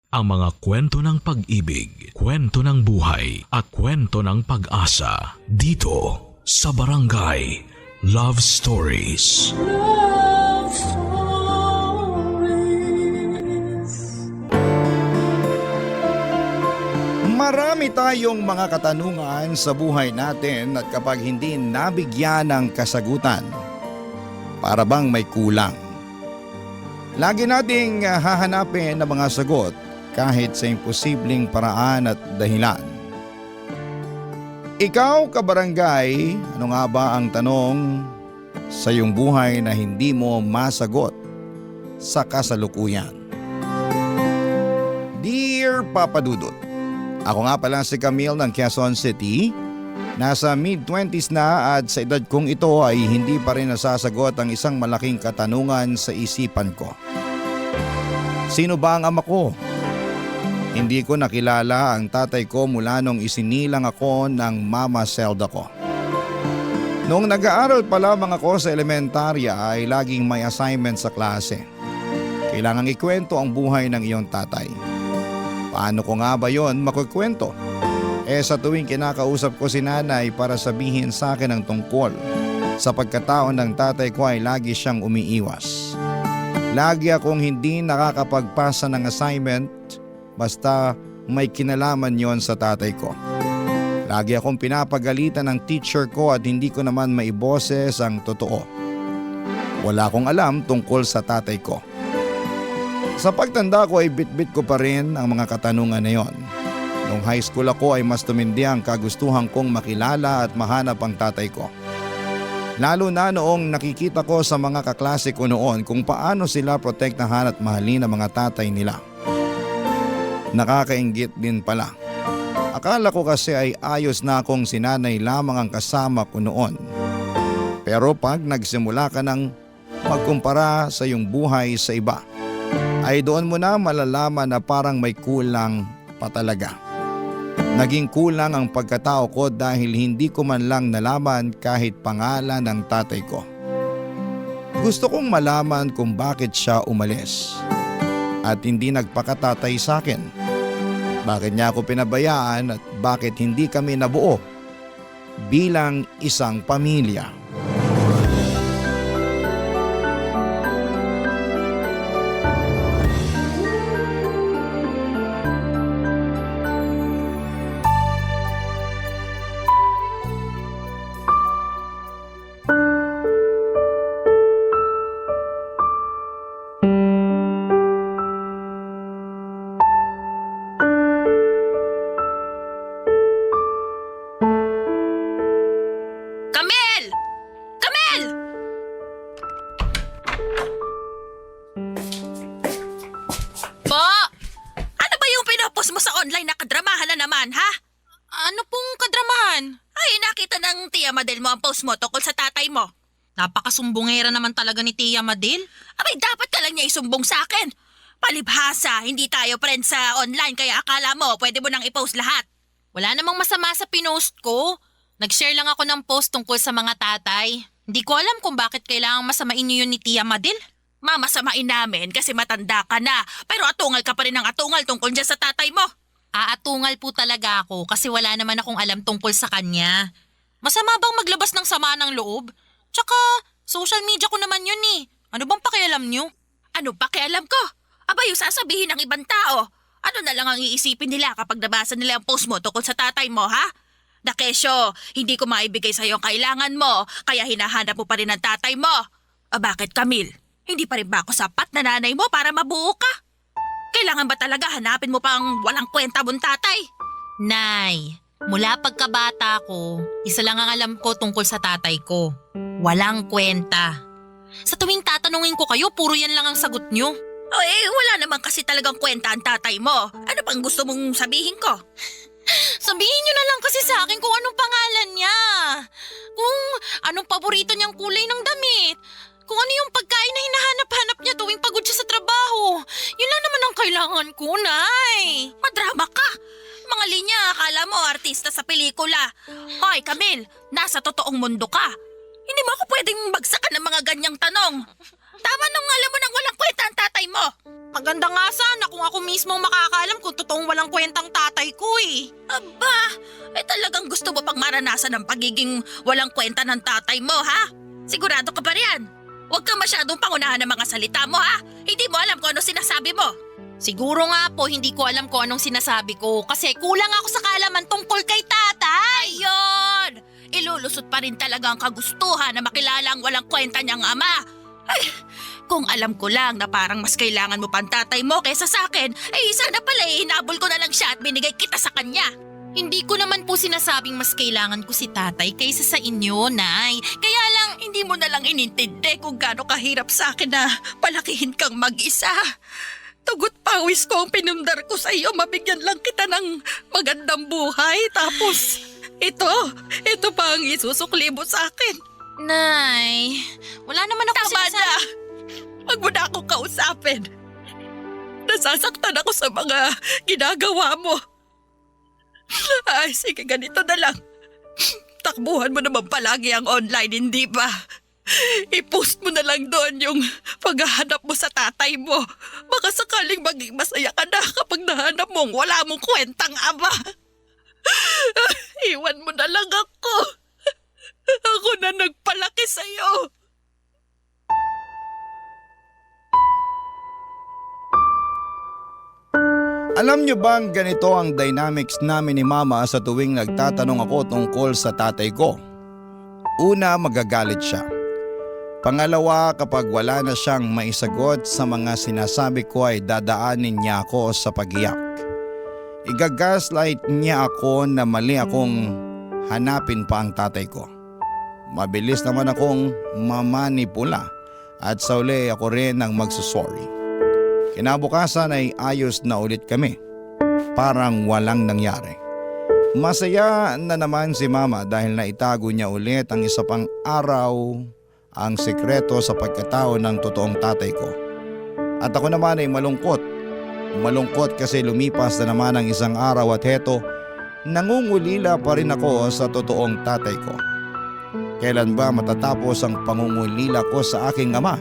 Ang mga kwento ng pag-ibig, kwento ng buhay at kwento ng pag-asa dito sa Barangay Love Stories. Love Stories. Marami tayong mga katanungan sa buhay natin at kapag hindi nabigyan ng kasagutan, para bang may kulang. Lagi nating hahanapin ng mga sagot kahit sa imposibleng paraan at dahilan. Ikaw, kabarangay, ano nga ba ang tanong sa iyong buhay na hindi mo masagot sa kasalukuyan? Dear Papa Dudut, ako nga pala si Camille ng Quezon City. Nasa mid-20s na at sa edad kong ito ay hindi pa rin nasasagot ang isang malaking katanungan sa isipan ko. Sino ba ang ama ko? Hindi ko nakilala ang tatay ko mula nung isinilang ako ng mama Zelda ko. Noong nag-aaral pa lamang ako sa elementarya ay laging may assignment sa klase. Kailangang ikwento ang buhay ng iyong tatay. Paano ko nga ba yon makukwento? Sa tuwing kinakausap ko si nanay para sabihin sa akin ang tungkol sa pagkatao ng tatay ko ay lagi siyang umiiwas. Lagi akong hindi nakakapagpasa ng assignment basta may kinalaman yon sa tatay ko. Lagi akong pinapagalitan ng teacher ko at hindi ko naman maiboses ang totoo. Wala akong alam tungkol sa tatay ko. Sa pagtanda ko ay bitbit ko pa rin ang mga katanungan na yon. Nung high school ako ay mas tumindi ang kagustuhan kong makilala at mahanap ang tatay ko. Lalo na noong nakikita ko sa mga kaklase ko noon kung paano sila protektahan at mahalin ang mga tatay nila. Nakakainggit din pala. Akala ko kasi ay ayos na akong sinanay lamang ang kasama ko noon. Pero pag nagsimula ka ng magkumpara sa iyong buhay sa iba, ay doon mo na malalaman na parang may kulang pa talaga. Naging kulang ang pagkatao ko dahil hindi ko man lang nalaman kahit pangalan ng tatay ko. Gusto kong malaman kung bakit siya umalis at hindi nagpakatatay sa akin. Bakit niya ako pinabayaan at bakit hindi kami nabuo bilang isang pamilya. Madel mo ang post mo tungkol sa tatay mo. Napakasumbongera naman talaga ni Tia Madel. Abay, dapat ka lang niya isumbong sa akin. Palibhasa, hindi tayo friends sa online kaya akala mo pwede mo nang i-post lahat. Wala namang masama sa pinost ko. Nag-share lang ako ng post tungkol sa mga tatay. Hindi ko alam kung bakit kailangang masamain niyo yun ni Tia Madel. Mamasamain namin kasi matanda ka na. Pero atungal ka pa rin ng atungal tungkol dyan sa tatay mo. Aatungal po talaga ako kasi wala naman akong alam tungkol sa kanya. Masama bang maglabas ng sama ng loob? Tsaka, social media ko naman yun eh. Ano bang pakialam nyo? Ano pakialam ko? Aba, yung sasabihin ng ibang tao. Ano na lang ang iisipin nila kapag nabasa nila ang post mo tungkol sa tatay mo, ha? Nakesyo, hindi ko maibigay sa'yo ang kailangan mo, kaya hinahanap mo pa rin ang tatay mo. Bakit, Camille? Hindi pa rin ba ako sapat na nanay mo para mabuo ka? Kailangan ba talaga hanapin mo pang walang kwenta mong tatay? Nay, mula pagkabata ko, isa lang ang alam ko tungkol sa tatay ko. Walang kwenta. Sa tuwing tatanungin ko kayo, puro yan lang ang sagot nyo. Wala naman kasi talagang kwenta ang tatay mo. Ano pang gusto mong sabihin ko? Sabihin nyo na lang kasi sa akin kung anong pangalan niya. Kung anong paborito niyang kulay ng damit. Kung ano yung pagkain na hinahanap-hanap niya tuwing pagod siya sa trabaho. Yun lang naman ang kailangan ko, Nay. Madrama ka. Mga linya, akala mo artista sa pelikula. Hoy, Camille, nasa totoong mundo ka. Hindi mo ako pwedeng bagsakan ng mga ganyang tanong. Tama nung alam mo nang walang kwenta ang tatay mo. Maganda nga sana kung ako mismo makakaalam kung totoong walang kwentang tatay ko eh. Aba, talagang gusto mo pang maranasan ang pagiging walang kwenta ng tatay mo, ha? Sigurado ka ba riyan? Huwag kang masyadong pangunahan ng mga salita mo, ha? Hindi mo alam kung ano sinasabi mo. Siguro nga po hindi ko alam kung anong sinasabi ko kasi kulang ako sa kaalaman tungkol kay tatay. Ayun! Ilulusot pa rin talaga ang kagustuhan na makilala ang walang kwenta niyang ama. Ay, kung alam ko lang na parang mas kailangan mo pang tatay mo kaysa sa akin, sana pala hinabol ko na lang siya at binigay kita sa kanya. Hindi ko naman po sinasabing mas kailangan ko si tatay kaysa sa inyo, Nay. Kaya lang, Hindi mo na lang inintindi kung gaano kahirap sa akin na palakihin kang mag-isa. Tugot pawis ko ang pinundar ko sa iyo, mabigyan lang kita ng magandang buhay. Tapos, ito pa ang isusukli mo sa akin. Nay, wala naman ako Tama na! Huwag mo na akong kausapin. Nasasaktan ako sa mga ginagawa mo. Ay, sige, ganito na lang. Takbuhan mo naman palagi ang online, hindi ba? I-post mo na lang doon yung paghahanap mo sa tatay mo. Baka sakaling maging masaya ka na kapag nahanap mong wala mong kwentang ama. Iwan mo na lang ako. Ako na nagpalaki sa'yo. Alam nyo bang ganito ang dynamics namin ni Mama sa tuwing nagtatanong ako tungkol sa tatay ko? Una, magagalit siya. Pangalawa, kapag wala na siyang maisagot sa mga sinasabi ko ay dadaanin niya ako sa pag-iyak. Igagaslight niya ako na mali akong hanapin pa ang tatay ko. Mabilis naman akong mamanipula at sa uli ako rin ang magsusorry. Kinabukasan ay ayos na ulit kami. Parang walang nangyari. Masaya na naman si Mama dahil naitago niya ulit ang isa pang araw ang sekreto sa pagkatao ng totoong tatay ko. At ako naman ay malungkot. Malungkot kasi lumipas na naman ang isang araw at heto, nangungulila pa rin ako sa totoong tatay ko. Kailan ba matatapos ang pangungulila ko sa aking ama?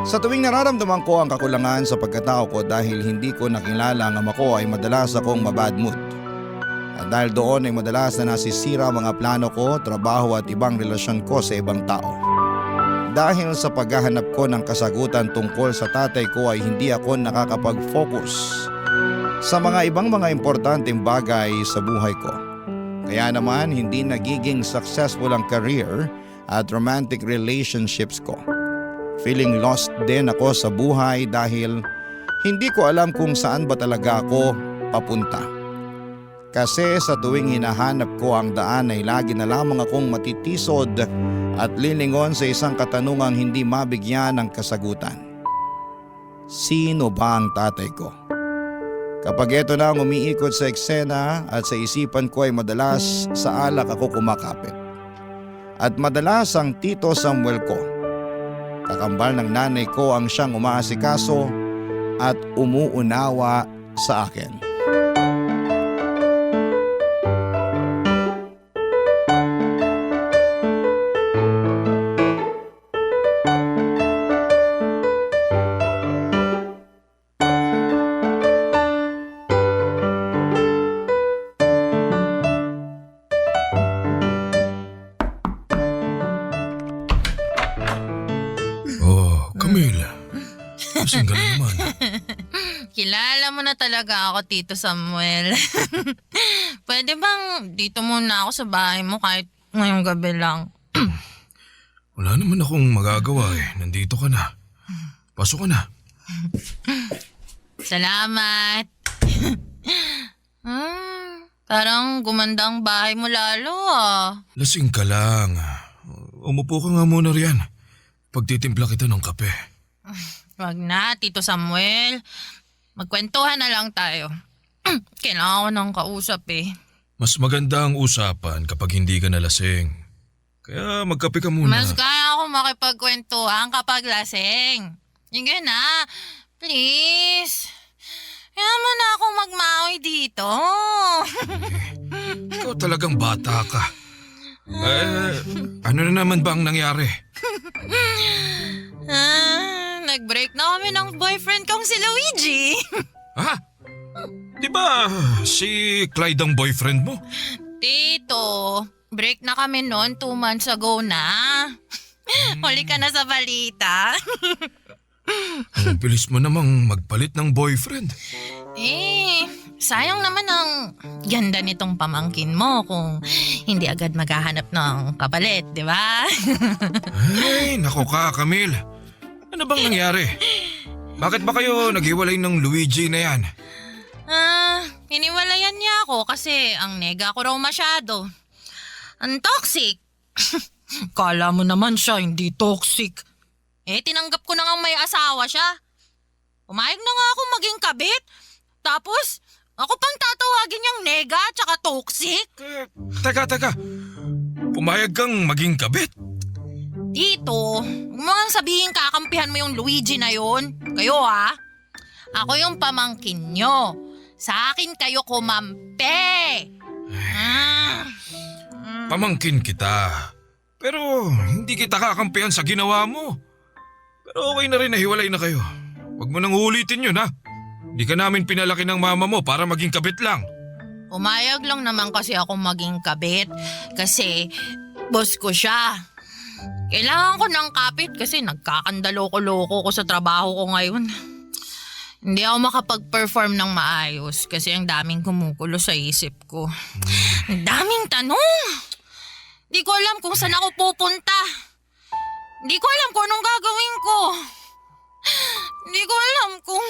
Sa tuwing nararamdaman ko ang kakulangan sa pagkatao ko dahil hindi ko nakilala ang ama ko ay madalas akong mabad mood. At dahil doon ay madalas na nasisira mga plano ko, trabaho at ibang relasyon ko sa ibang tao. Dahil sa paghahanap ko ng kasagutan tungkol sa tatay ko ay hindi ako nakakapag-focus sa mga ibang mga importanteng bagay sa buhay ko. Kaya naman hindi nagiging successful ang career at romantic relationships ko. Feeling lost din ako sa buhay dahil hindi ko alam kung saan ba talaga ako papunta. Kasi sa tuwing hinahanap ko ang daan ay lagi na lamang akong matitisod at lilingon sa isang katanungang hindi mabigyan ng kasagutan. Sino ba ang tatay ko? Kapag ito na ang umiikot sa eksena at sa isipan ko ay madalas sa alak ako kumakapit. At madalas ang Tito Samuel ko. Kakambal ng nanay ko ang siyang umaasikaso at umuunawa sa akin. Camille, gising ka na naman. kilala mo na talaga ako, Tito Samuel. Pwede bang dito muna ako sa bahay mo kahit ngayong gabi lang? Wala naman akong magagawa Nandito ka na. Pasok ka na. Salamat. Parang gumanda ang bahay mo lalo Lasing ka lang. Umupo ka nga muna riyan. Pagtitimpla kita ng kape. Wag na, Tito Samuel. Magkwentuhan na lang tayo. Kailangan ko ng kausap Mas maganda ang usapan kapag hindi ka nalasing. Kaya magkape ka muna. Mas kaya ako makipagkwentuhan kapag lasing. Sige na, please. Kaya mo na akong magmaoy dito. Ikaw talagang bata ka. Ano na naman ba ang nangyari? Nag-break na kami ng boyfriend kong si Luigi. Ha? Di ba si Clyde ang boyfriend mo? Tito, break na kami noon 2 months ago na. Huli ka na sa balita. Ang bilis mo namang magpalit ng boyfriend. Sayang naman ang ganda nitong pamangkin mo kung hindi agad maghahanap ng kapalit, di ba? Ay, naku ka, Camille. Ano bang nangyari? Bakit ba kayo naghiwalay ng Luigi na yan? Hiniwalayan niya ako kasi ang nega ko raw masyado. Ang toxic. Kala mo naman siya hindi toxic. Tinanggap ko na nga may asawa siya. Pumayag na nga ako maging kabit. Tapos, ako pang tatawagin niyang nega tsaka toxic. Teka. Pumayag kang maging kabit? Tito, huwag mo nga sabihin kakampihan mo yung Luigi na yun. Kayo Ako yung pamangkin nyo. Sa akin kayo kumampi. Pamangkin kita. Pero hindi kita kakampihan sa ginawa mo. Pero okay na rin na hiwalay na kayo. Huwag mo nang ulitin yun ha. Hindi ka namin pinalaki ng mama mo para maging kabit lang. Umayag lang naman kasi ako maging kabit. Kasi boss ko siya. Kailangan ko ng kapit kasi nagkakandaloko-loko ko sa trabaho ko ngayon. Hindi ako makapag-perform ng maayos kasi ang daming kumukulo sa isip ko. Ang daming tanong. Di ko alam kung saan ako pupunta. Di ko alam kung anong gagawin ko. Di ko alam kung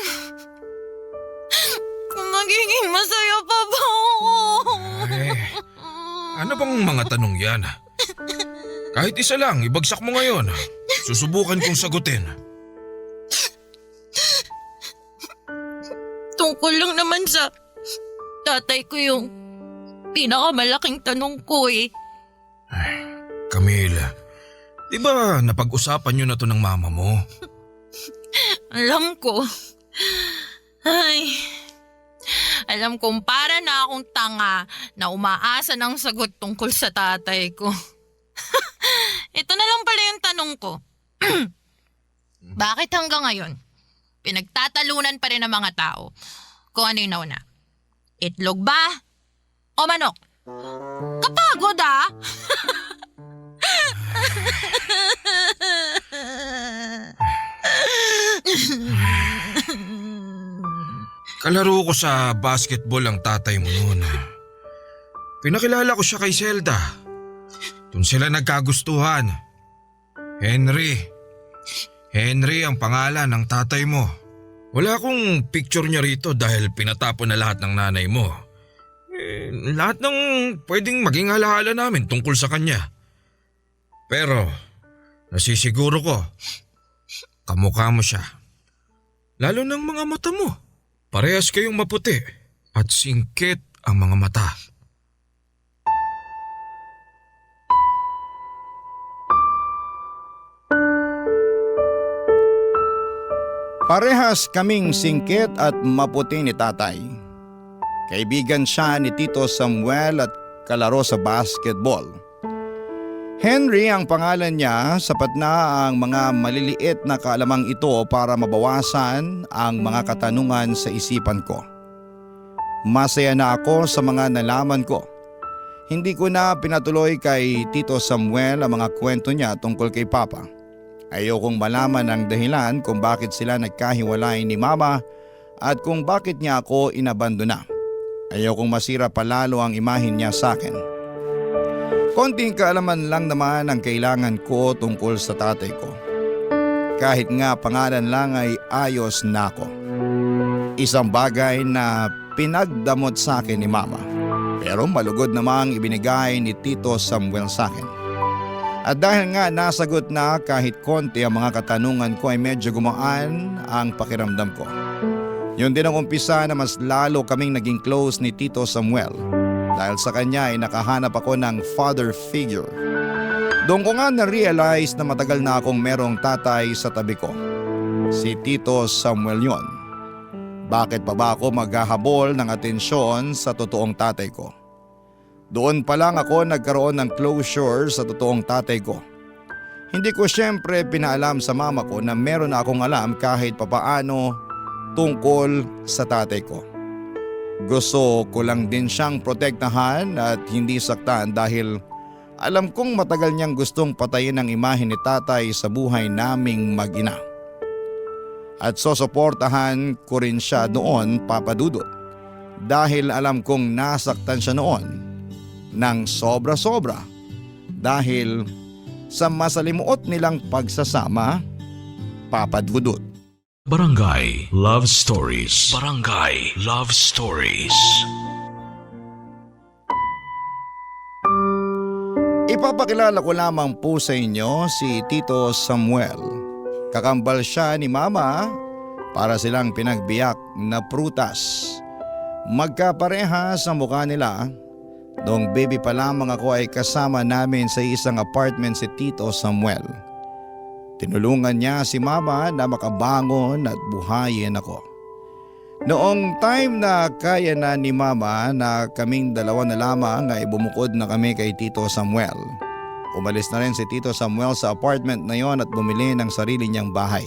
magiging masaya pa ba ako. Ano bang mga tanong yan? Kahit isa lang, ibagsak mo ngayon. Susubukan kong sagutin. Tungkol lang naman sa tatay ko yung pinakamalaking tanong ko Camille, di ba napag-usapan nyo na to ng mama mo? Alam ko. Alam kong para na akong tanga na umaasa ng sagot tungkol sa tatay ko. Ito na lang pala yung tanong ko. Bakit hanggang ngayon, pinagtatalunan pa rin ng mga tao kung ano yung nauna? Itlog ba? O manok? Kapagod Kalaro ko sa basketball ang tatay mo noon. Pinakilala ko siya kay Zelda. Doon sila nagkagustuhan. Henry ang pangalan ng tatay mo. Wala akong picture niya rito dahil pinatapon na lahat ng nanay mo. Lahat ng pwedeng maging halahala namin tungkol sa kanya. Pero nasisiguro ko, kamukha mo siya. Lalo ng mga mata mo. Parehas kayong maputi at singkit ang mga mata. Parehas kaming singkit at maputi ni tatay. Kaibigan siya ni Tito Samuel at kalaro sa basketball. Henry ang pangalan niya, sapat na ang mga maliliit na kaalamang ito para mabawasan ang mga katanungan sa isipan ko. Masaya na ako sa mga nalaman ko. Hindi ko na pinatuloy kay Tito Samuel ang mga kwento niya tungkol kay Papa. Ayokong malaman ang dahilan kung bakit sila nagkahiwalay ni Mama at kung bakit niya ako inabandona. Ayokong masira palalo ang imahin niya sa akin. Konting kaalaman lang naman ang kailangan ko tungkol sa tatay ko. Kahit nga pangalan lang ay ayos na ako. Isang bagay na pinagdamot sa akin ni Mama. Pero malugod namang ibinigay ni Tito Samuel sa akin. At dahil nga nasagot na kahit konti ang mga katanungan ko ay medyo gumaan ang pakiramdam ko. Yun din ang umpisa na mas lalo kaming naging close ni Tito Samuel. Dahil sa kanya ay nakahanap ako ng father figure. Doon ko nga na-realize na matagal na akong merong tatay sa tabi ko. Si Tito Samuel yon. Bakit pa ba ako maghahabol ng atensyon sa totoong tatay ko? Doon pa lang ako nagkaroon ng closure sa totoong tatay ko. Hindi ko siyempre pinaalam sa mama ko na meron na akong alam kahit papaano tungkol sa tatay ko. Gusto ko lang din siyang protektahan at hindi saktan dahil alam kong matagal niyang gustong patayin ang imahe ni tatay sa buhay naming mag-ina. At susuportahan ko rin siya doon, Papa Dudut, dahil alam kong nasaktan siya noon ng sobra-sobra dahil sa masalimuot nilang pagsasama, Papa Dudut. Barangay Love Stories. Barangay Love Stories. Ipapakilala ko lamang po sa inyo si Tito Samuel. Kakambal siya ni Mama para silang pinagbiyak na prutas. Magkapareha sa mukha nila. Noong baby pa lamang ako ay kasama namin sa isang apartment si Tito Samuel. Tinulungan niya si Mama na makabangon at buhayin ako. Noong time na kaya na ni Mama na kaming dalawa na lamang ay bumukod na kami kay Tito Samuel. Umalis na rin si Tito Samuel sa apartment na yon at bumili ng sarili niyang bahay.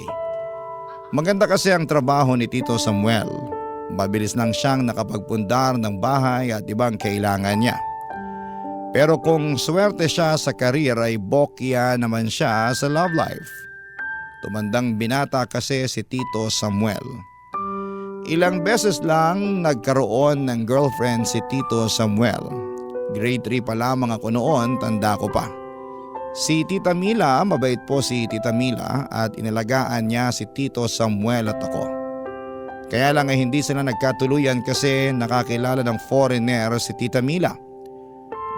Maganda kasi ang trabaho ni Tito Samuel. Mabilis lang siyang nakapagpundar ng bahay at ibang kailangan niya. Pero kung swerte siya sa karir ay bokya naman siya sa love life. Tumandang binata kasi si Tito Samuel. Ilang beses lang nagkaroon ng girlfriend si Tito Samuel. Grade 3 pa lamang ako noon, tanda ko pa. Si Tita Mila, mabait po si Tita Mila at inalagaan niya si Tito Samuel at ako. Kaya lang ay hindi sila nagkatuluyan kasi nakakilala ng foreigner si Tita Mila.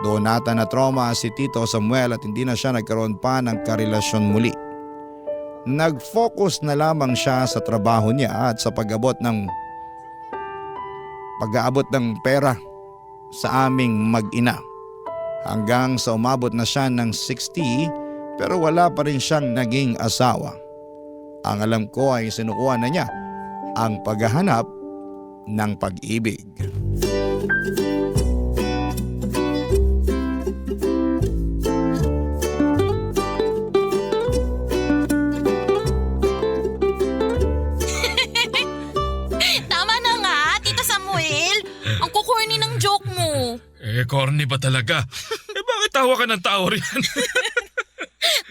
Doon nata na trauma si Tito Samuel at hindi na siya nagkaroon pa ng karelasyon muli. Nag-focus na lamang siya sa trabaho niya at sa pag-aabot ng pera sa aming mag-ina. Hanggang sa umabot na siya ng 60 pero wala pa rin siyang naging asawa. Ang alam ko ay sinukuha na niya ang paghahanap ng pag-ibig. Tama na nga, Tita Samuel. Ang kukorny ng joke mo. Corny ba talaga? Bakit tawa ka ng tawa riyan?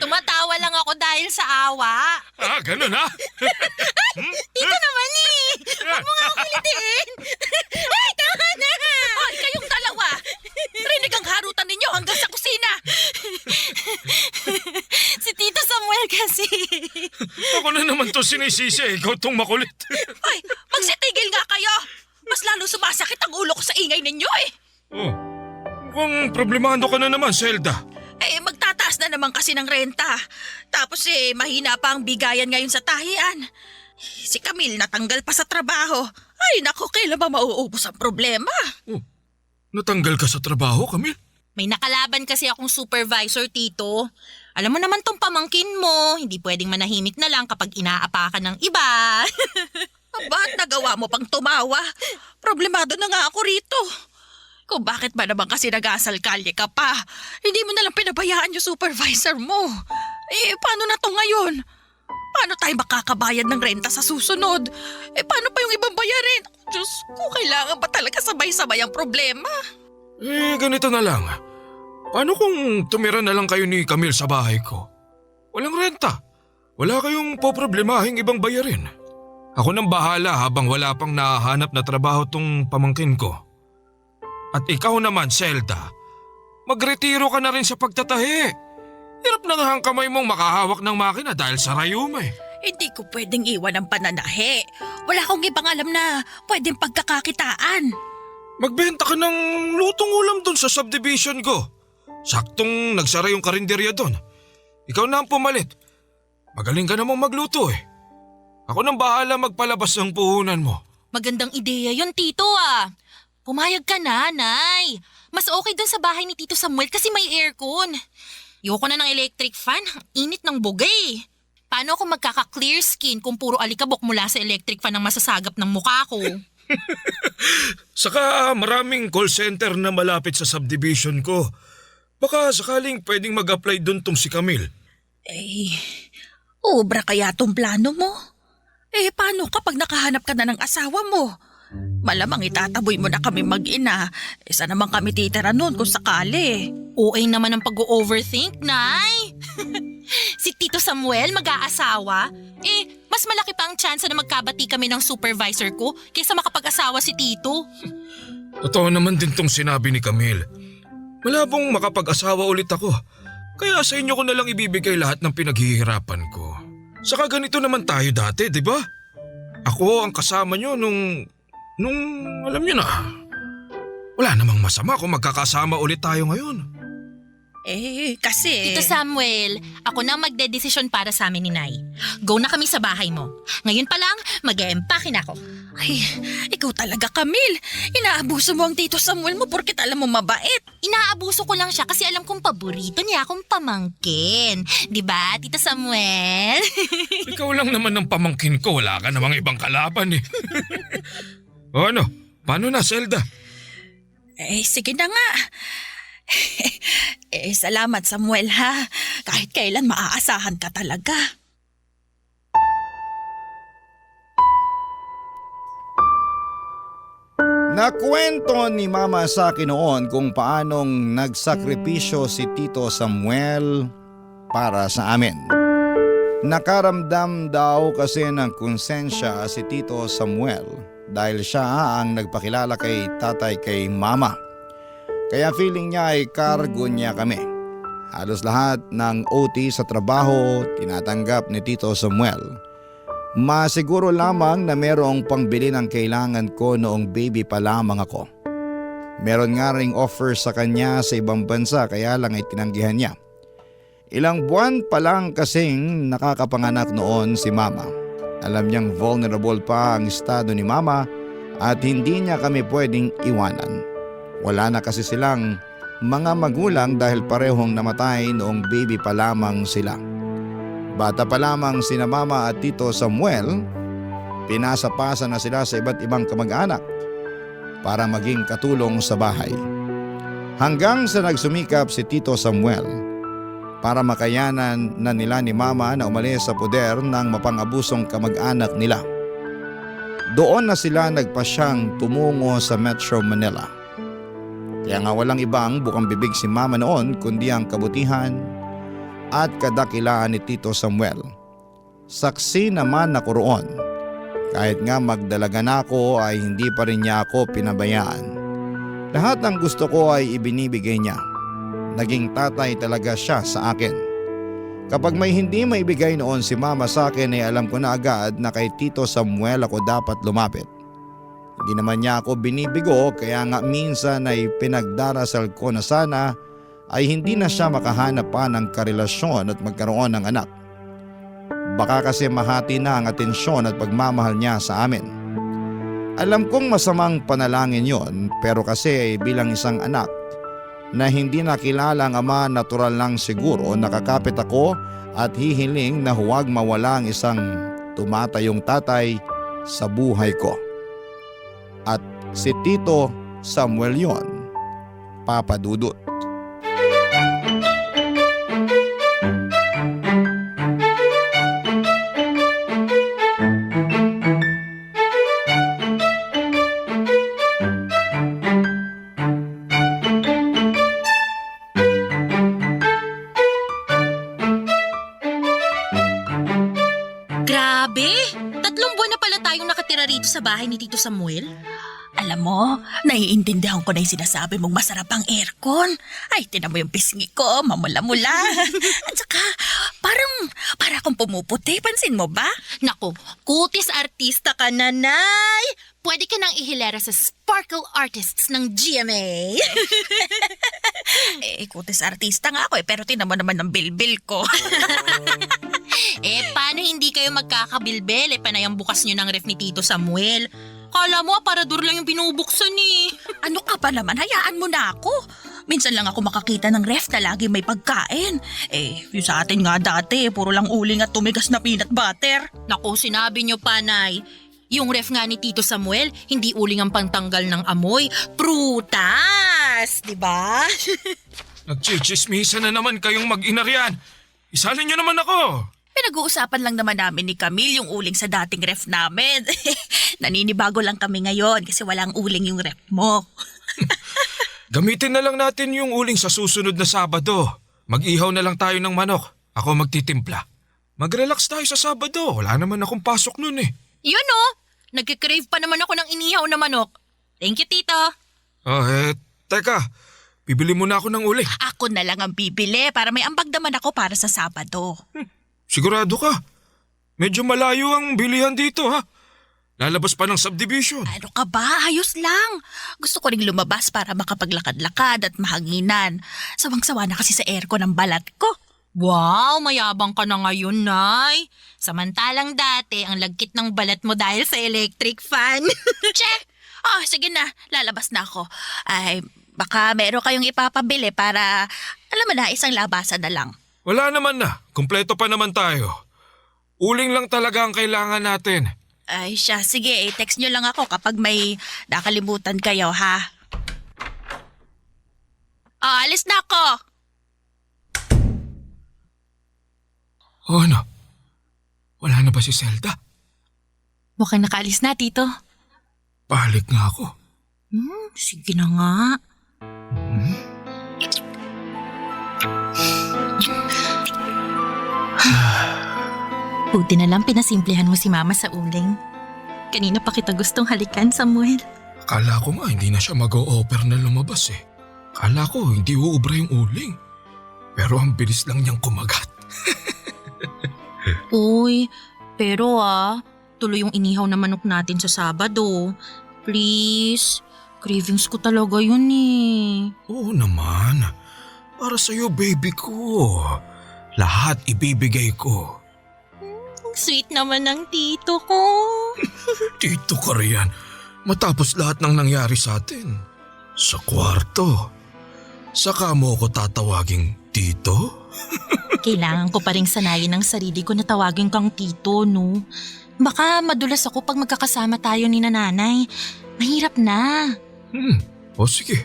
Tumatawa lang ako dahil sa awa. Ganun ha? Tito naman eh. Huwag mo nga ako kilitiin. Ay, tama na. Ay, kayong dalawa! Rinig ang harutan ninyo hanggang sa kusina! Si Tito Samuel kasi. Ako na naman to sinisisi, ikaw tong makulit. Ay, magsitigil nga kayo! Mas lalo sumasakit ang ulo ko sa ingay ninyo eh! Mukhang problemado ka na naman, Zelda. Magtataas na naman kasi ng renta. Tapos mahina pa ang bigayan ngayon sa tahian. Si Camille natanggal pa sa trabaho. Ay nako, kailan ba mauubos ang problema? Natanggal ka sa trabaho, Camille? May nakalaban kasi akong supervisor, Tito. Alam mo naman tong pamangkin mo, hindi pwedeng manahimik na lang kapag inaapakan ng iba. Ba't nagawa mo pang tumawa? Problemado na nga ako rito. Kung bakit ba naman kasi nag-asal kalye ka pa? Hindi mo na lang pinabayaan yung supervisor mo. Paano na to ngayon? Paano tayo makakabayad ng renta sa susunod? Paano pa yung ibang bayarin? Diyos ko, kailangan ba talaga sabay-sabay ang problema? Ganito na lang. Paano kung tumira na lang kayo ni Camille sa bahay ko? Walang renta. Wala kayong poproblemahing ibang bayarin. Ako nang bahala habang wala pang nahahanap na trabaho tong pamangkin ko. At ikaw naman, Zelda, magretiro ka na rin sa pagtatahi. Hirap na nga ang kamay mong makahawak ng makina dahil sa rayuma eh. Hindi ko pwedeng iwan ang pananahi. Wala akong ibang alam na pwedeng pagkakakitaan. Magbenta ka ng lutong ulam doon sa subdivision ko. Saktong nagsara yung karinderya doon. Ikaw na ang pumalit. Magaling ka namang magluto eh. Ako nang bahala magpalabas ng puhunan mo. Magandang ideya yun, Tito ah. Pumayag ka na, Nay. Mas okay dun sa bahay ni Tito Samuel kasi may aircon. Ayoko na ng electric fan. Init ng bugay. Paano ako magkaka-clear skin kung puro alikabok mula sa electric fan ang masasagap ng mukha ko? Saka maraming call center na malapit sa subdivision ko. Baka sakaling pwedeng mag-apply doon tong si Camille. Eh, obra kaya tong plano mo? Eh, paano kapag nakahanap ka na ng asawa mo? Malamang itataboy mo na kami mag-ina. Isa naman kami titira noon kung sakali. OA naman ang pag-overthink, Nay. Si Tito Samuel mag-aasawa? Eh, mas malaki pa ang tsansa na magkabati kami ng supervisor ko kaysa makapag-asawa si Tito. Totoo naman din tong sinabi ni Camille. Malabong makapag-asawa ulit ako. Kaya sa inyo ko na lang ibibigay lahat ng pinaghihirapan ko. Saka ganito naman tayo dati, di ba? Ako ang kasama nyo nung alam nyo na. Wala namang masama kung magkakasama ulit tayo ngayon. Eh, kasi... Tito Samuel, ako na ang magdedesisyon para sa amin ni Nay. Go na kami sa bahay mo. Ngayon pa lang, mag-e-empake na ako. Ay, ikaw talaga, Camille. Inaabuso mo ang Tito Samuel mo porket alam mo mabait. Inaabuso ko lang siya kasi alam kong paborito niya akong pamangkin. Di ba, Tito Samuel? Ikaw lang naman ang pamangkin ko. Wala ka namang ibang kalaban eh. O ano? Paano na, Zelda? Eh, sige na nga. Eh, salamat Samuel ha. Kahit kailan maaasahan ka talaga. Nakwento ni Mama sa akin noon kung paanong nagsakripisyo si Tito Samuel para sa amin. Nakaramdam daw kasi ng konsensya si Tito Samuel dahil siya ang nagpakilala kay tatay kay Mama. Kaya feeling niya ay cargo niya kami. Halos lahat ng OT sa trabaho tinatanggap ni Tito Samuel. Masiguro lamang na merong pangbili ng kailangan ko noong baby pa lamang ako. Meron nga ring offer sa kanya sa ibang bansa kaya lang ay tinanggihan niya. Ilang buwan pa lang kasing nakakapanganak noon si Mama. Alam niyang vulnerable pa ang estado ni Mama at hindi niya kami pwedeng iwanan. Wala na kasi silang mga magulang dahil parehong namatay noong baby pa lamang sila. Bata pa lamang sina Mama at Tito Samuel, pinasa-pasa na sila sa iba't ibang kamag-anak para maging katulong sa bahay. Hanggang sa nagsumikap si Tito Samuel para makayanan na nila ni Mama na umalis sa poder ng mapang-abusong kamag-anak nila. Doon na sila nagpasyang tumungo sa Metro Manila. Kaya nga walang ibang bukang bibig si Mama noon kundi ang kabutihan at kadakilaan ni Tito Samuel. Saksi naman ako roon. Kahit nga magdalaga na ako ay hindi pa rin niya ako pinabayaan. Lahat ng gusto ko ay ibinibigay niya. Naging tatay talaga siya sa akin. Kapag may hindi maibigay noon si Mama sa akin ay alam ko na agad na kay Tito Samuel ako dapat lumapit. Hindi naman niya ako binibigo kaya nga minsan ay pinagdarasal ko na sana ay hindi na siya makahanap pa ng karelasyon at magkaroon ng anak. Baka kasi mahati na ang atensyon at pagmamahal niya sa amin. Alam kong masamang panalangin yon pero kasi bilang isang anak na hindi nakilala ang ama, natural lang siguro nakakapit ako at hihiling na huwag mawala ang isang tumatayong tatay sa buhay ko. At si Tito Samuel yon, Papa Dudut. Grabe! 3 buwan na pala tayong nakatira rito sa bahay ni Tito Samuel. Alam mo, naiintindihan ko na yung sinasabi mong masarap ang aircon. Ay, tinan mo yung pisngi ko, mamula-mula. At saka, para akong pumuputi, pansin mo ba? Naku, kutis artista ka na, Nay! Pwede ka nang ihilera sa Sparkle Artists ng GMA. Eh, kutis artista nga ako pero tinan mo naman ang bilbil ko. Paano hindi kayo magkakabilbel? Panay ang bukas nyo ng ref ni Tito Samuel. Kala mo, aparador lang yung binubuksan eh. Ano ka pa naman? Hayaan mo na ako. Minsan lang ako makakita ng ref na lagi may pagkain. Yung sa atin nga dati, puro lang uling at tumigas na peanut butter. Naku, sinabi nyo pa, Nay. Yung ref nga ni Tito Samuel, hindi uling ang pantanggal ng amoy. Prutas! Diba? Nagchichismisa na naman kayong mag-ina riyan. Isalin niyo naman ako. Pinag-uusapan lang naman namin ni Camille yung uling sa dating ref namin. Naninibago lang kami ngayon kasi walang uling yung ref mo. Gamitin na lang natin yung uling sa susunod na Sabado. Mag-ihaw na lang tayo ng manok. Ako magtitimpla. Mag-relax tayo sa Sabado. Wala naman akong pasok nun eh. Yun oh! Nagkikrave pa naman ako ng inihaw na manok. Thank you, Tito. Teka. Bibili muna ako ng uling. Ako na lang ang bibili para may ambag naman ako para sa Sabado. Sigurado ka? Medyo malayo ang bilihan dito ha. Lalabas pa ng subdivision. Ano ka ba? Ayos lang. Gusto ko ring lumabas para makapaglakad-lakad at mahanginan. Sawang-sawa na kasi sa aircon ng balat ko. Wow, mayabang ka na ngayon, Nay. Samantalang dati, ang lagkit ng balat mo dahil sa electric fan. Che! Oh, sige na. Lalabas na ako. Ay, baka meron kayong ipapabili para, alam mo na, isang labasan na lang. Wala naman na. Kumpleto pa naman tayo. Uling lang talaga ang kailangan natin. Ay siya, sige, text nyo lang ako kapag may nakalimutan kayo, ha? Oh, alis na ako! Ano? Wala na ba si Zelda? Mukhang nakaalis na, Tito. Balik nga ako. Sige na nga. Buti na lang pinasimplehan mo si Mama sa uling. Kanina pa kita gustong halikan, Samuel. Akala ko nga hindi na siya mag-o-offer na lumabas eh. Akala ko hindi uubra yung uling. Pero ang bilis lang niyang kumagat. Uy, pero tuloy yung inihaw na manok natin sa Sabado. Please, cravings ko talaga yun eh. Oo naman. Para sa'yo, baby ko. Lahat ibibigay ko. Ang sweet naman ng tito ko. Tito ka riyan. Matapos lahat ng nangyari sa atin. Sa kwarto. Saka mo ako tatawaging tito? Kailangan ko pa rin sanayin ang sarili ko na tawagin kang tito, no? Baka madulas ako pag magkakasama tayo ni nanay. Mahirap na. O sige.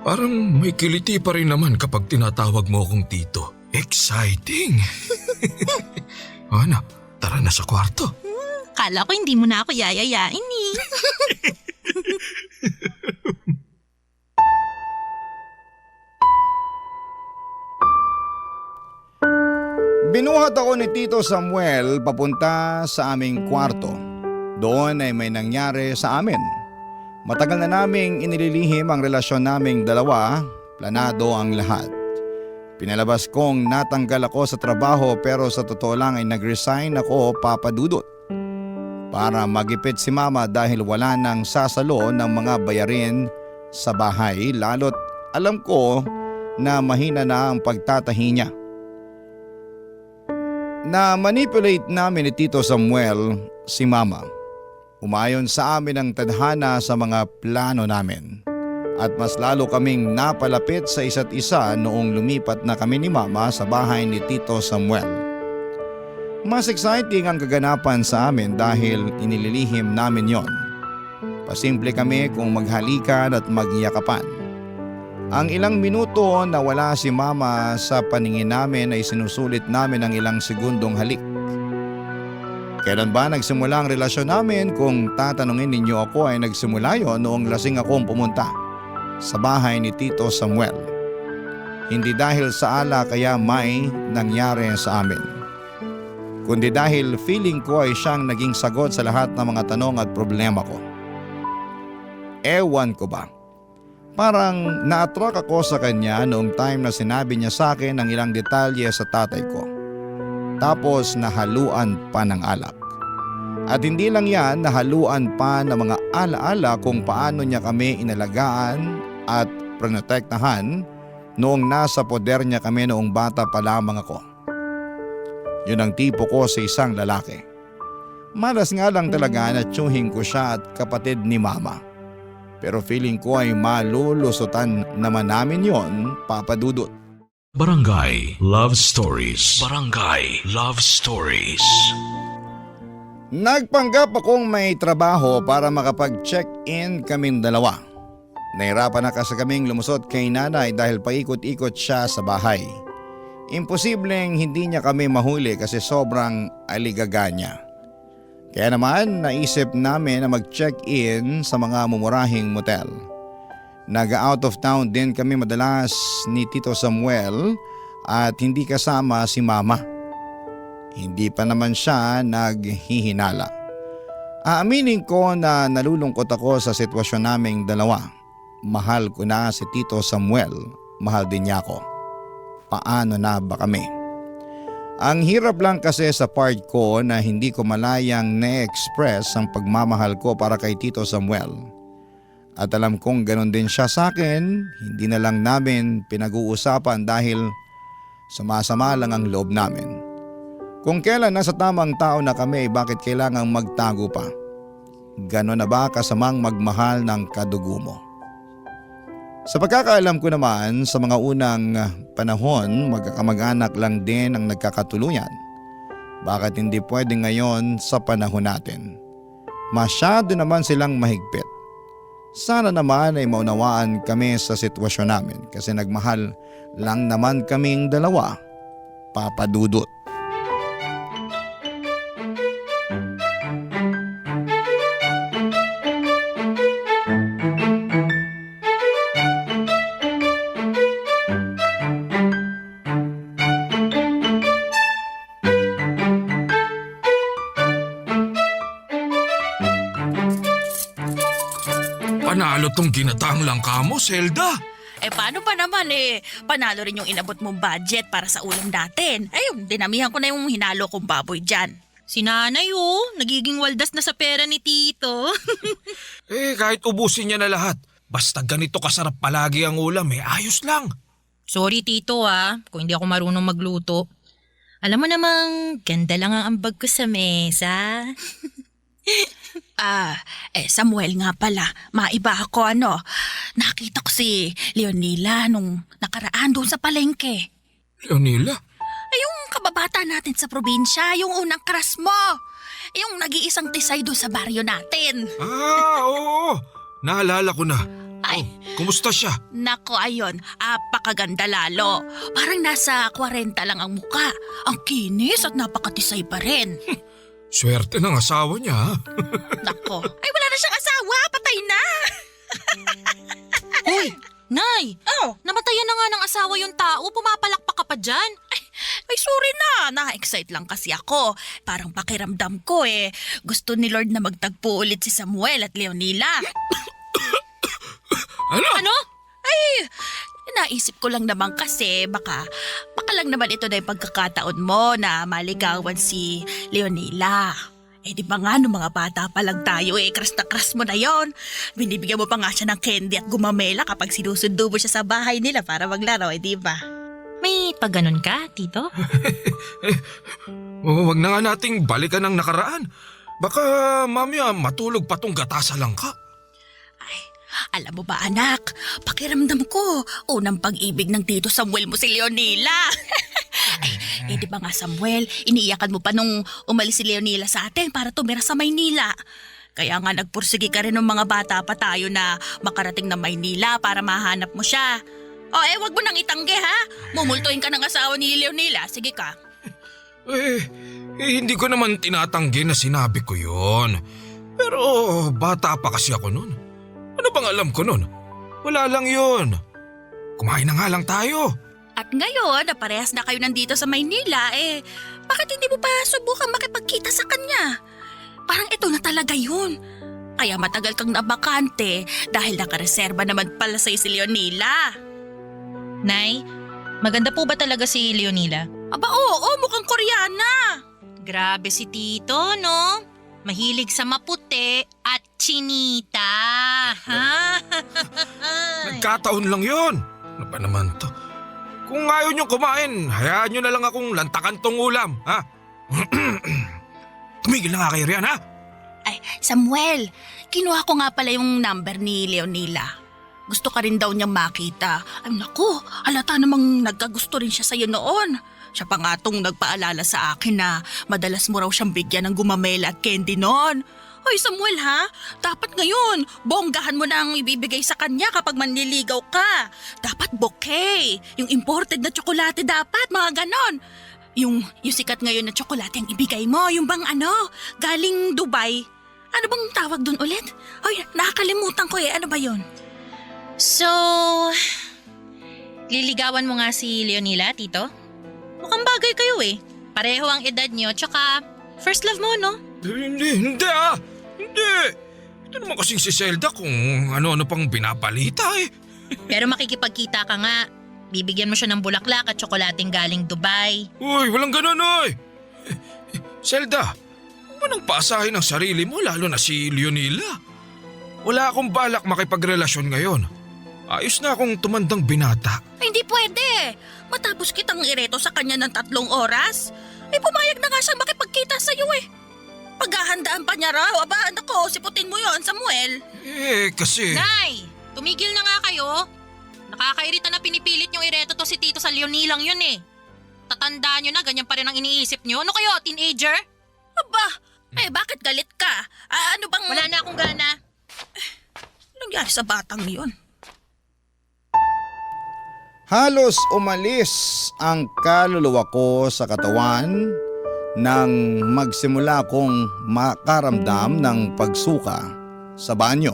Parang may kiliti pa rin naman kapag tinatawag mo akong tito. Exciting! Ano, tara na sa kwarto. Kala ko hindi mo na ako yayayain eh. Binuhat ako ni Tito Samuel papunta sa aming kwarto. Doon ay may nangyari sa amin. Matagal na naming inililihim ang relasyon naming dalawa, planado ang lahat. Pinalabas kong natanggal ako sa trabaho pero sa totoo lang ay nag-resign ako, Papa Dudut. Para magipit si Mama dahil wala nang sasalo ng mga bayarin sa bahay, lalo't alam ko na mahina na ang pagtatahi niya. Na-manipulate namin ni Tito Samuel si Mama. Umayon sa amin ang tadhana sa mga plano namin. At mas lalo kaming napalapit sa isa't isa noong lumipat na kami ni Mama sa bahay ni Tito Samuel. Mas exciting ang kaganapan sa amin dahil inililihim namin yon. Pasimple kami kung maghalikan at magyakapan. Ang ilang minuto na wala si Mama sa paningin namin ay sinusulit namin ang ilang segundong halik. Kailan ba nagsimula ang relasyon namin? Kung tatanungin ninyo ako ay nagsimula yon noong lasing akong pumunta sa bahay ni Tito Samuel. Hindi dahil sa ala kaya may nangyari sa amin, kundi dahil feeling ko ay siyang naging sagot sa lahat ng mga tanong at problema ko. Ewan ko ba? Parang na-attract ako sa kanya noong time na sinabi niya sa akin ang ilang detalye sa tatay ko. Tapos nahaluan pa ng alak. At hindi lang yan, nahaluan pa ng mga alaala kung paano niya kami inalagaan at protektahan noong nasa poder niya kami noong bata pa lamang ako. Yun ang tipo ko sa isang lalaki. Malas nga lang talaga na tsuhin ko siya at kapatid ni Mama. Pero feeling ko ay malulusutan naman namin yon, Papa Dudut. Barangay Love Stories. Barangay Love Stories. Nagpanggap akong may trabaho para makapag-check-in kaming dalawa. Nahirapan na kasi kaming lumusot kay nanay dahil paikot-ikot siya sa bahay. Imposibleng hindi niya kami mahuli kasi sobrang aligaga niya. Kaya naman naisip namin na mag-check-in sa mga mumurahing motel. Nag-out of town din kami madalas ni Tito Samuel at hindi kasama si Mama. Hindi pa naman siya naghihinala. Aaminin ko na nalulungkot ako sa sitwasyon naming dalawa. Mahal ko na si Tito Samuel, mahal din niya ako. Paano na ba kami? Ang hirap lang kasi sa part ko na hindi ko malayang na-express ang pagmamahal ko para kay Tito Samuel. At alam kong ganon din siya sa akin, hindi na lang namin pinag-uusapan dahil sumasama lang ang loob namin. Kung kailan nasa tamang tao na kami, bakit kailangang magtago pa? Ganon na ba kasamang magmahal ng kadugo mo? Sa pagkakaalam ko naman, sa mga unang panahon, magkakamag-anak lang din ang nagkakatuluyan. Bakit hindi pwede ngayon sa panahon natin? Masyado naman silang mahigpit. Sana naman ay maunawaan kami sa sitwasyon namin kasi nagmahal lang naman kaming dalawa, Papa Dudut. Panalo tong ginataang langka mo, Zelda. Paano pa naman panalo rin yung inabot mong budget para sa ulam natin. Yung dinamihan ko na yung hinalo kong baboy dyan. Si nanay nagiging waldas na sa pera ni Tito. Kahit ubusin niya na lahat, basta ganito kasarap palagi ang ulam ayos lang. Sorry Tito kung hindi ako marunong magluto. Alam mo namang ganda lang ang ambag ko sa mesa. Samuel nga pala, maiba ako Nakita ko si Leonila nung nakaraan doon sa palengke. Leonila? Yung kababata natin sa probinsya, yung unang crush mo. Yung nag-iisang tisay doon sa baryo natin. Oo. Naalala ko na. Kumusta siya? Nako, ayun, apakaganda lalo. Parang nasa 40 lang ang muka. Ang kinis at napakatisay pa rin. Swerte ng asawa niya. Nako, wala na siyang asawa, patay na. Hoy, Nay! Namatayan na nga ng asawa yung tao, pumapalakpak ka pa dyan. Ay, sorry na. Na-excite lang kasi ako. Parang pakiramdam ko gusto ni Lord na magtagpo ulit si Samuel at Leonila. Ano? Naisip ko lang naman kasi baka lang naman ito na yung pagkakataon mo na maligawan si Leonila. Di ba nga, nung mga bata pa lang tayo crush na crush mo na yon. Binibigyan mo pa nga siya ng candy at gumamela kapag sinusundo mo siya sa bahay nila para maglaro, di ba? May pagganon ka, Tito? Wag na nga nating balikan ng nakaraan. Baka mamaya matulog pa tong gatasa lang ka. Alam mo ba anak, pakiramdam ko, unang pag-ibig ng Tito Samuel mo si Leonila. Di ba nga Samuel, iniiyakan mo pa nung umalis si Leonila sa atin para tumira sa Maynila. Kaya nga nagpursige ka rin ng mga bata pa tayo na makarating na Maynila para mahanap mo siya. Wag mo nang itanggi ha, mumultuin ka ng asawa ni Leonila, sige ka. Hindi ko naman tinatanggi na sinabi ko yon. Pero bata pa kasi ako noon. Ano bang alam ko nun? Wala lang yun. Kumain na nga lang tayo. At ngayon na parehas na kayo nandito sa Maynila, bakit hindi mo pa subukan makipagkita sa kanya? Parang ito na talaga yun. Kaya matagal kang nabakante dahil nakareserba naman pala sa'yo si Leonila. Nay, maganda po ba talaga si Leonila? Aba oo, mukhang Koreana. Grabe si Tito, no? Mahilig sa maputi at chinita. Nagkataon lang yun. Ano pa naman to? Kung ayaw niyong kumain, hayaan niyo na lang akong lantakan tong ulam, ha? Tumigil na nga kayo riyan, ha? Samuel, kinuha ko nga pala yung number ni Leonila. Gusto ka rin daw niyang makita. Naku, halata namang nagkagusto rin siya sa'yo noon. Siya pa nga tong nagpaalala sa akin na madalas mo raw siyang bigyan ng gumamela at candy noon. Hoy Samuel ha, dapat ngayon bonggahan mo na ang ibibigay sa kanya kapag manliligaw ka. Dapat bouquet, yung imported na tsokolate dapat, mga ganon. Yung sikat ngayon na tsokolate ang ibigay mo, yung bang galing Dubai. Ano bang tawag dun ulit? Hoy, nakakalimutan ko ano ba yun? So, liligawan mo nga si Leonila, Tito? Mukhang bagay kayo eh. Pareho ang edad niyo, tsaka first love mo, no? Hindi ah! Hindi! Ito naman kasing si Zelda kung ano-ano pang binapalita eh. Pero makikipagkita ka nga. Bibigyan mo siya ng bulaklak at tsokolating galing Dubai. Uy, walang ganun oy! Zelda, huwag mo nang paasahin ang sarili mo lalo na si Leonila. Wala akong balak makipagrelasyon ngayon. Ayos na akong tumandang binata. Ay, hindi pwede. Matapos kitang ireto sa kanya ng 3 oras. Pumayag na nga siya makipagkita sa'yo eh. Paghahandaan pa niya raw. Aba, nako, siputin mo yon, Samuel. Kasi… Nay! Tumigil na nga kayo. Nakakairita na pinipilit niyong ireto to si Tito sa Leonilang yun eh. Tatandaan niyo na, ganyan pa rin ang iniisip niyo. Ano kayo, teenager? Aba, bakit galit ka? Ano bang… Wala na akong gana. Anong nangyari sa batang yon? Halos umalis ang kaluluwa ko sa katawan nang magsimula akong makaramdam ng pagsuka sa banyo.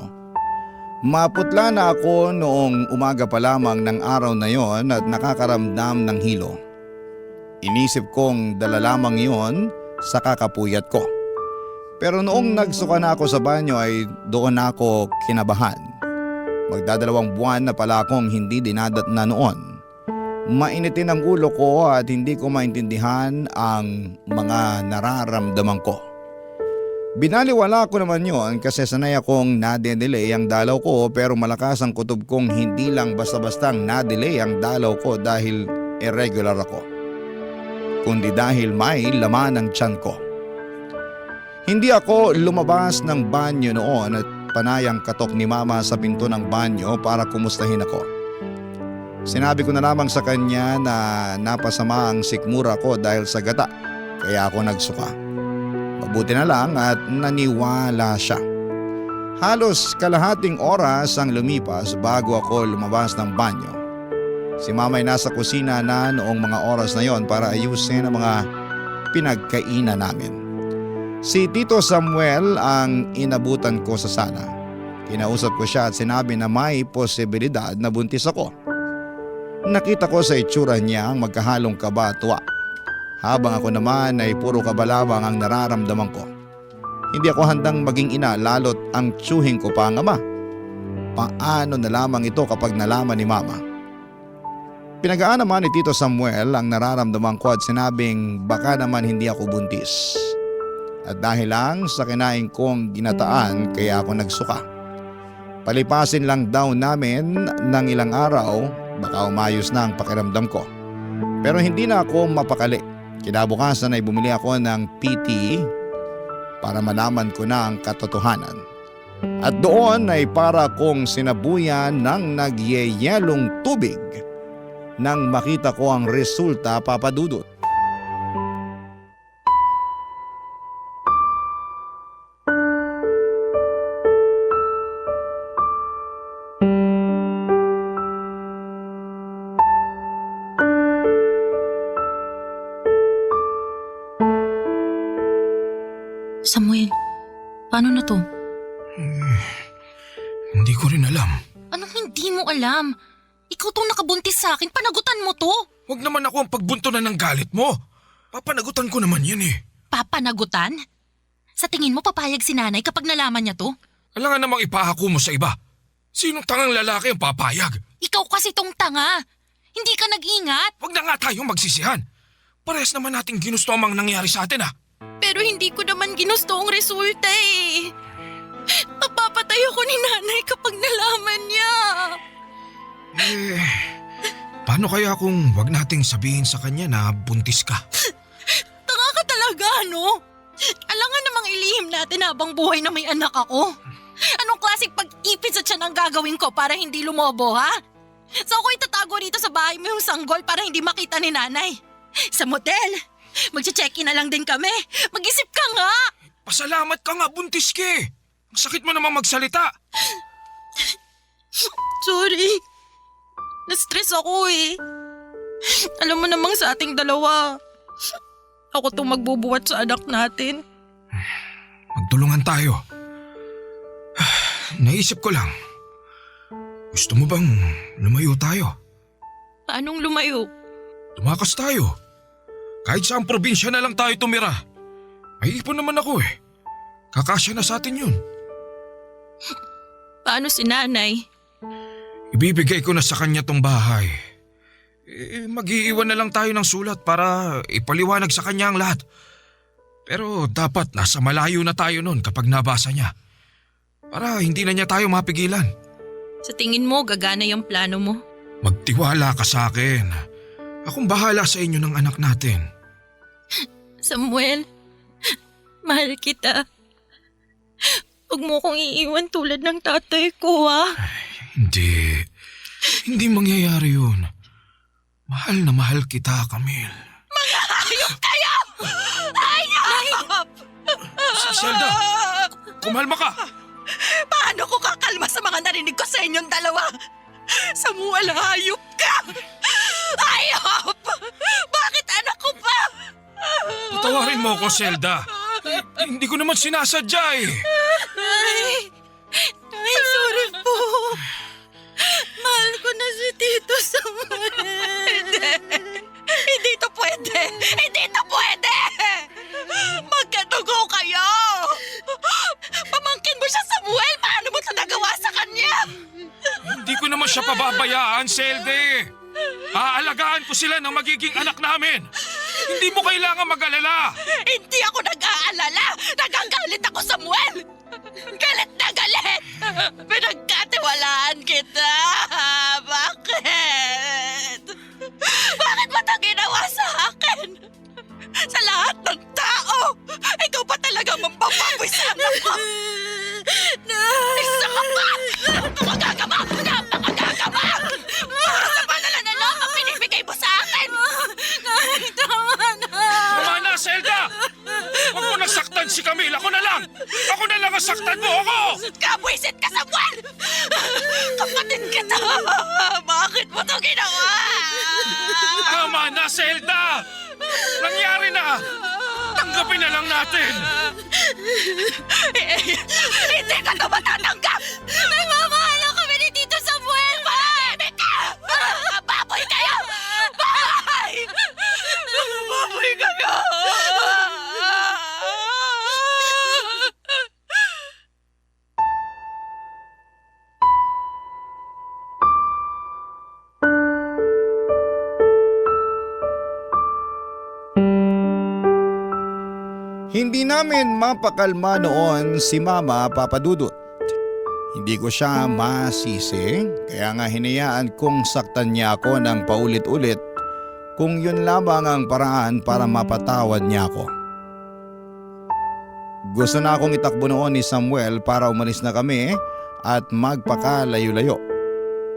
Maputla na ako noong umaga pa lamang ng araw na yon at nakakaramdam ng hilo. Inisip kong dala lamang yon sa kakapuyat ko. Pero noong nagsuka na ako sa banyo ay doon na ako kinabahan. Magdadalawang buwan na pala akong hindi dinadatna noon. Mainitin ang ulo ko at hindi ko maintindihan ang mga nararamdaman ko. Binaliwala ko naman yon kasi sanay akong nadedelay ang dalaw ko, pero malakas ang kutob kong hindi lang basta-bastang nadelay ang dalaw ko dahil irregular ako, kundi dahil may laman ang tiyan ko. Hindi ako lumabas ng banyo noon at panayang katok ni Mama sa pinto ng banyo para kumustahin ako. Sinabi ko na lamang sa kanya na napasama ang sikmura ko dahil sa gata, kaya ako nagsuka. Mabuti na lang at naniwala siya. Halos kalahating oras ang lumipas bago ako lumabas ng banyo. Si Mama ay nasa kusina na noong mga oras na yon para ayusin ang mga pinagkainan namin. Si Tito Samuel ang inabutan ko sa sala. Kinausap ko siya at sinabi na may posibilidad na buntis ako. Nakita ko sa itsura niya ang magkahalong kaba at tuwa. Habang ako naman ay puro kaba lamang ang nararamdaman ko. Hindi ako handang maging ina lalo't ang tiyuhin ko pa ang ama. Paano na lamang ito kapag nalaman ni Mama? Pinagaan naman ni Tito Samuel ang nararamdaman ko at sinabing baka naman hindi ako buntis. At dahil lang sa kinain kong ginataan kaya ako nagsuka. Palipasin lang daw namin ng ilang araw, baka umayos na ang pakiramdam ko. Pero hindi na ako mapakali. Kinabukasan ay bumili ako ng PT para malaman ko na ang katotohanan. At doon ay para kong sinabuyan ng nagyeyelong tubig nang makita ko ang resulta, Papa Dudut. Samuel, paano na to? Hindi ko rin alam. Anong hindi mo alam? Ikaw tong nakabuntis sa akin, panagutan mo to. Huwag naman ako ang pagbuntunan ng galit mo. Papanagutan ko naman yan eh. Papanagutan? Sa tingin mo papayag si nanay kapag nalaman niya to? Alangan namang ipahako mo sa iba. Sinong tangang lalaki ang papayag? Ikaw kasi tong tanga. Hindi ka nag-ingat. Huwag na nga tayong magsisihan. Parehas naman nating ginusto ang mga nangyari sa atin ah. Pero hindi ko naman ginusto ang resulta eh. Mapapatay ako ni nanay kapag nalaman niya. Paano kaya kung wag nating sabihin sa kanya na buntis ka? Tanga ka talaga, no? Alangan namang ilihim natin habang buhay na may anak ako. Anong klaseng pag-ipit sa tiyan ang gagawin ko para hindi lumobo, ha? So ako itatago rito sa bahay mo yung sanggol para hindi makita ni nanay. Sa motel. Magche-check-in na lang din kami. Mag-isip ka nga. Pasalamat ka nga, buntis ka eh. Ang sakit mo naman magsalita. Sorry. Na-stress ako eh. Alam mo namang sa ating dalawa, ako tong magbubuhat sa anak natin. Magtulungan tayo. Naisip ko lang. Gusto mo bang lumayo tayo? Paanong lumayo? Tumakas tayo. Kahit saan probinsya na lang tayo tumira. May ipon naman ako eh. Kakasya na sa atin yun. Paano si nanay? Ibibigay ko na sa kanya tong bahay. Mag-iiwan na lang tayo ng sulat para ipaliwanag sa kanya ang lahat. Pero dapat nasa malayo na tayo nun kapag nabasa niya. Para hindi na niya tayo mapigilan. Sa tingin mo, gagana yung plano mo? Magtiwala ka sa akin. Akong bahala sa inyo ng anak natin. Samuel, mahal kita. Huwag mo kong iiwan tulad ng tatay ko, ha? Hindi. Hindi mangyayari yun. Mahal na mahal kita, Camille. Hayop kayo! Hayop! Zelda, kumalma ka. Paano ko kakalma sa mga narinig ko sa inyong dalawa? Samuel, hayop ka! Hayop! Bakit anak ko pa? Patawarin mo ako, Zelda. Hindi ko naman sinasadya eh. Ay, sorry po. Mahal ko na si Tito Samuel. Hindi to pwede! Hindi to pwede! Magkadugo kayo! Pamangkin mo siya, Samuel! Paano mo ito nagawa sa kanya? Hindi ko naman siya pababayaan, Zelda. Aalagaan ko sila ng magiging anak namin. Hindi mo kailangan mag-alala. Hindi ako nag-aalala! Nagagalit ako, Samuel! Galit na galit! Pinagkatiwalaan kita! Bakit? Bakit mo ito ginawa sa akin? Sa lahat ng tao! Ikaw pa talaga mambababoy sa anak ko! Isa ka pa! Napakagagama! Napakagagama! Sa panalan na lang ang pinibigay mo sa akin! Tama na. Tama na, Zelda! Huwag mo nasaktan si Camille. Ako na lang! Ako na lang ang saktan mo ako! Kabwisit ka, Samuel! Kapatid kita! Bakit mo ito ginawa? Tama na, Zelda! Nangyari na! Tanggapin na lang natin! Hindi ka ito matatanggap! Nagmamahala kami ni Tito Samuel. Mahimik ka! Baboy kayo! Baboy! Baboy kayo! Hindi namin mapakalma noon si Mama Papadudut. Hindi ko siya masisi, kaya nga hinayaan kong saktan niya ako ng paulit-ulit kung yun lamang ang paraan para mapatawad niya ako. Gusto na akong itakbo noon ni Samuel para umalis na kami at magpakalayo-layo.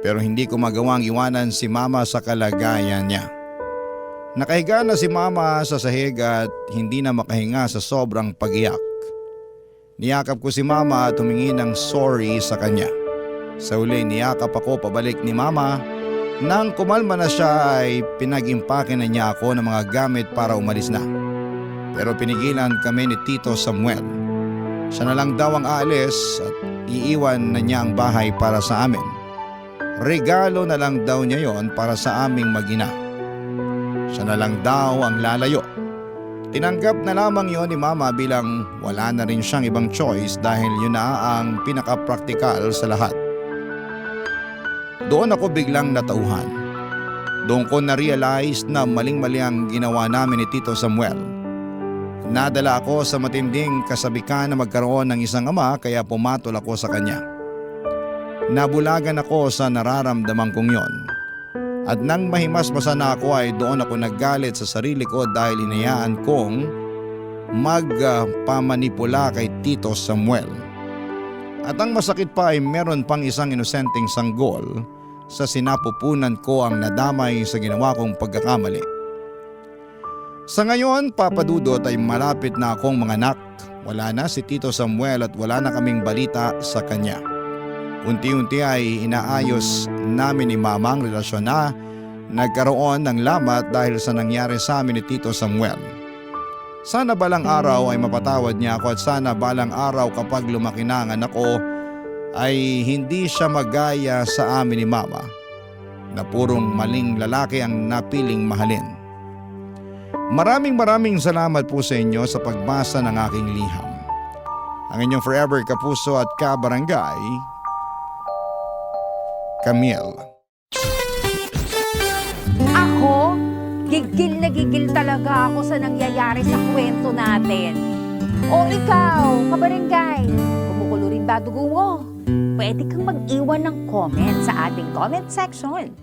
Pero hindi ko magawang iwanan si Mama sa kalagayan niya. Nakahiga na si Mama sa sahig at hindi na makahinga sa sobrang pag-iyak. Niyakap ko si Mama at humingi ng sorry sa kanya. Sa uli niyakap ako pabalik ni Mama. Nang kumalma na siya ay pinag-impake na niya ako ng mga gamit para umalis na. Pero pinigilan kami ni Tito Samuel. Siya na lang daw ang aalis at iiwan na niya ang bahay para sa amin. Regalo na lang daw niya yon para sa aming mag-ina. Siya na lang daw ang lalayo. Tinanggap na lamang yon ni Mama bilang wala na rin siyang ibang choice dahil yun na ang pinaka-praktikal sa lahat. Doon ako biglang natauhan. Doon ko na-realize na maling-mali ang ginawa namin ni Tito Samuel. Nadala ako sa matinding kasabikan na magkaroon ng isang ama kaya pumatol ako sa kanya. Nabulagan ako sa nararamdaman kong yon. At nang mahimasmasan na ako ay doon ako naggalit sa sarili ko dahil hinayaan kong magpamanipula kay Tito Samuel. At ang masakit pa ay meron pang isang inosenteng sanggol sa sinapupunan ko ang nadamay sa ginawa kong pagkakamali. Sa ngayon, Papa Dudut, ay malapit na akong manganak. Wala na si Tito Samuel at wala na kaming balita sa kanya. Unti-unti ay inaayos namin ni Mama ang relasyon na nagkaroon ng lamat dahil sa nangyari sa amin ni Tito Samuel. Sana balang araw ay mapatawad niya ako at sana balang araw kapag lumaki na ang anak ko ay hindi siya magaya sa amin ni Mama na purong maling lalaki ang napiling mahalin. Maraming salamat po sa inyo sa pagbasa ng aking liham. Ang inyong forever kapuso at kabarangay, Camille. Ako, gigil na gigil talaga ako sa nangyayari sa kwento natin. O ikaw, kabarangay, kumukulo rin ba dugo mo? Pwede kang mag-iwan ng comment sa ating comment section.